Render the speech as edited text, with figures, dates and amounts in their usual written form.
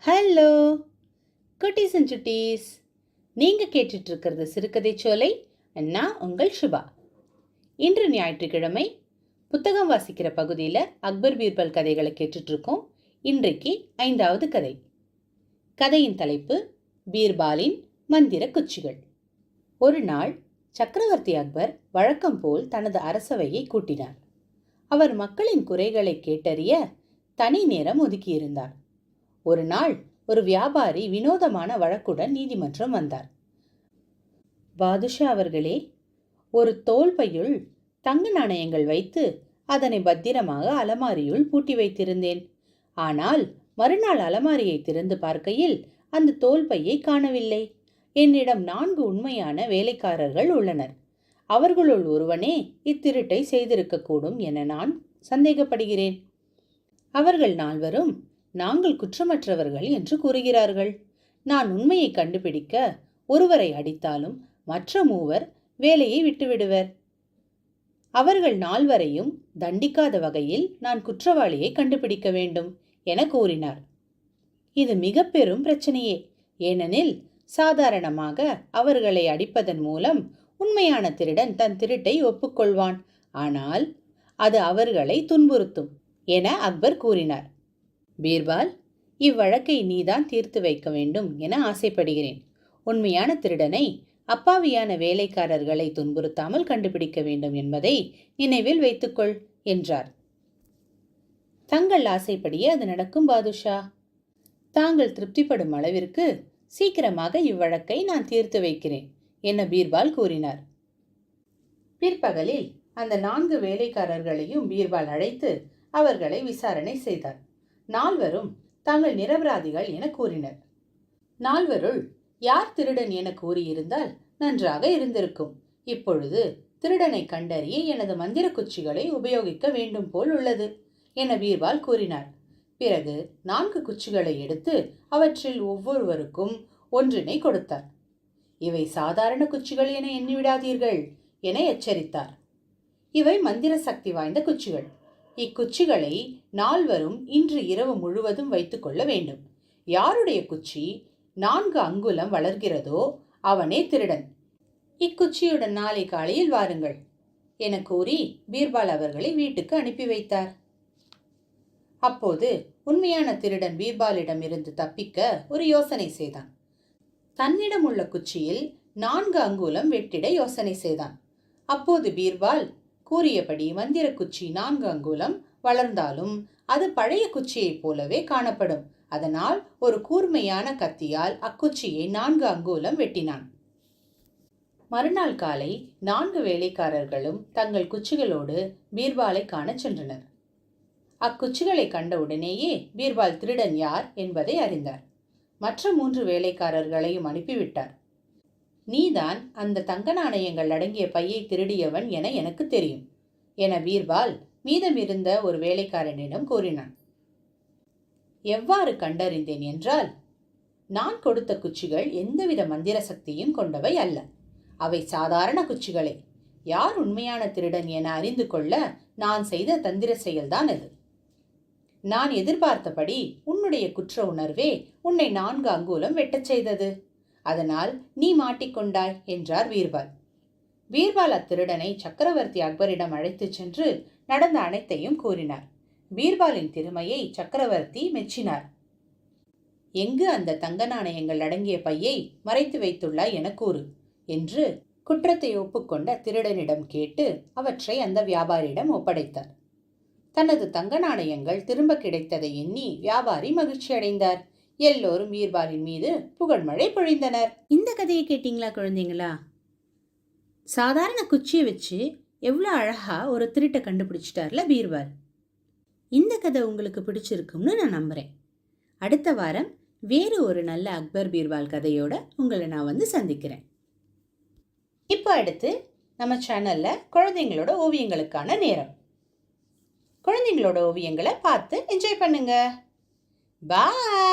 Hello குட்டீஸ் and சுட்டீஸ், நீங்கள் கேட்டுட்ருக்கிறது சிறுகதை சோலை. நான் உங்கள் சுபா. இன்று ஞாயிற்றுக்கிழமை புத்தகம் வாசிக்கிற பகுதியில் அக்பர் பீர்பல் கதைகளை கேட்டுட்ருக்கோம். இன்றைக்கு 5வது கதை. கதையின் தலைப்பு பீர்பாலின் மந்திர குச்சிகள். ஒரு நாள் சக்கரவர்த்தி அக்பர் வழக்கம் போல் தனது அரசவையை கூட்டினார். அவர் மக்களின் குறைகளை கேட்டறிய தனி நேரம் ஒதுக்கியிருந்தார். ஒரு நாள் ஒரு வியாபாரி வினோதமான வழக்குடன் நீதிமன்றம் வந்தார். பாதுஷா அவர்களே, ஒரு தோல் பையுள் தங்க நாணயங்கள் வைத்து அதனை பத்திரமாக அலமாரியுள் பூட்டி வைத்திருந்தேன். ஆனால் மறுநாள் அலமாரியை திறந்து பார்க்கையில் அந்த தோல் பையை காணவில்லை. என்னிடம் 4 உண்மையான வேலைக்காரர்கள் உள்ளனர். அவர்களுள் ஒருவனே இத்திருட்டை செய்திருக்கக்கூடும் என நான் சந்தேகப்படுகிறேன். அவர்கள் 4வரும் நாங்கள் குற்றமற்றவர்கள் என்று கூறுகிறார்கள். நான் உண்மையை கண்டுபிடிக்க ஒருவரை அடித்தாலும் மற்ற 3 வேலையை விட்டுவிடுவர். அவர்கள் 4வரையும் தண்டிக்காத வகையில் நான் குற்றவாளியை கண்டுபிடிக்க வேண்டும் என கூறினார். இது மிக பெரும் பிரச்சனையே. ஏனெனில் சாதாரணமாக அவர்களை அடிப்பதன் மூலம் உண்மையான திருடன் தன் திருட்டை ஒப்புக்கொள்வான். ஆனால் அது அவர்களை துன்புறுத்தும் என அக்பர் கூறினார். பீர்பால், இவ்வழக்கை நீதான் தீர்த்து வைக்க வேண்டும் என ஆசைப்படுகிறேன். உண்மையான திருடனை அப்பாவியான வேலைக்காரர்களை துன்புறுத்தாமல் கண்டுபிடிக்க வேண்டும் என்பதை நினைவில் வைத்துக்கொள் என்றார். தங்கள் ஆசைப்படியே அது நடக்கும் பாதுஷா. தாங்கள் திருப்திப்படும் அளவிற்கு சீக்கிரமாக இவ்வழக்கை நான் தீர்த்து வைக்கிறேன் என பீர்பால் கூறினார். பிற்பகலில் அந்த 4 வேலைக்காரர்களையும் பீர்பால் அழைத்து அவர்களை விசாரணை செய்தார். 4வரும் தாங்கள் நிரபராதிகள் என கூறினர். 4வருள் யார் திருடன் என கூறியிருந்தால் நன்றாக இருந்திருக்கும். இப்பொழுது திருடனை கண்டறிய எனது மந்திர குச்சிகளை உபயோகிக்க வேண்டும் போல் உள்ளது என பீர்பால் கூறினார். பிறகு 4 குச்சிகளை எடுத்து அவற்றில் ஒவ்வொருவருக்கும் ஒன்றினை கொடுத்தார். இவை சாதாரண குச்சிகள் என எண்ணிவிடாதீர்கள் என எச்சரித்தார். இவை மந்திர சக்தி வாய்ந்த குச்சிகள். இக்குச்சிகளை 4வரும் இன்று இரவு முழுவதும் வைத்துக் கொள்ள வேண்டும். யாருடைய குச்சி 4 அங்குலம் வளர்கிறதோ அவனே திருடன். இக்குச்சியுடன் நாளை காலையில் வாருங்கள் என கூறி பீர்பால் அவர்களை வீட்டுக்கு அனுப்பி வைத்தார். அப்போது உண்மையான திருடன் பீர்பாலிடம் இருந்து தப்பிக்க ஒரு யோசனை செய்தான். தன்னிடம் உள்ள குச்சியில் 4 அங்குலம் வெட்டிட யோசனை செய்தான். அப்போது பீர்பால் கூறியபடி மந்திர குச்சி 4 அங்குலம் வளர்ந்தாலும் அது பழைய குச்சியைப் போலவே காணப்படும். அதனால் ஒரு கூர்மையான கத்தியால் அக்குச்சியை 4 அங்குலம் வெட்டினான். மறுநாள் காலை 4 வேலைக்காரர்களும் தங்கள் குச்சிகளோடு பீர்பாலை காண சென்றனர். அக்குச்சிகளை கண்டவுடனேயே பீர்பால் திருடன் யார் என்பதை அறிந்தார். மற்ற 3 வேலைக்காரர்களையும் அனுப்பிவிட்டார். நீதான் அந்த தங்க நாணயங்கள் அடங்கிய பையை திருடியவன் என எனக்கு தெரியும் என பீர்பால் மீதமிருந்த ஒரு வேலைக்காரனிடம் கூறினான். எவ்வாறு கண்டறிந்தேன் என்றால், நான் கொடுத்த குச்சிகள் எந்தவித மந்திர சக்தியும் கொண்டவை அல்ல. அவை சாதாரண குச்சிகளே. யார் உண்மையான திருடன் என அறிந்து கொள்ள நான் செய்த தந்திர செயல்தான் அது. நான் எதிர்பார்த்தபடி உன்னுடைய குற்ற உணர்வே உன்னை 4 அங்குலம் வெட்டச் செய்தது. அதனால் நீ மாட்டிக்கொண்டாய் என்றார் பீர்பால். பீர்பால் அத்திருடனை சக்கரவர்த்தி அக்பரிடம் அழைத்துச் சென்று நடந்த அனைத்தையும் கூறினார். பீர்பாலின் திறமையை சக்கரவர்த்தி மெச்சினார். எங்கு அந்த தங்க நாணயங்கள் அடங்கிய பையை மறைத்து வைத்துள்ளாய் என கூறு என்று குற்றத்தை ஒப்புக்கொண்ட திருடனிடம் கேட்டு அவற்றை அந்த வியாபாரியிடம் ஒப்படைத்தார். தனது தங்க நாணயங்கள் திரும்ப கிடைத்ததை எண்ணி வியாபாரி மகிழ்ச்சி அடைந்தார். எல்லோரும் பீர்பாலின் மீது புகழ்மழை பொழிந்தனர். இந்த கதையை கேட்டீங்களா குழந்தைங்களா? சாதாரண குச்சியை வச்சு எவ்வளோ அழகா ஒரு திருட்டை கண்டுபிடிச்சிட்டார்ல பீர்பால். இந்த கதை உங்களுக்கு பிடிச்சிருக்கும்னு நான் நம்புறேன். அடுத்த வாரம் வேறு ஒரு நல்ல அக்பர் பீர்பால் கதையோட உங்களை நான் வந்து சந்திக்கிறேன். இப்போ அடுத்து நம்ம சேனல்ல குழந்தைங்களோட ஓவியங்களுக்கான நேரம். குழந்தைங்களோட ஓவியங்களை பார்த்து என்ஜாய் பண்ணுங்க. பாய்.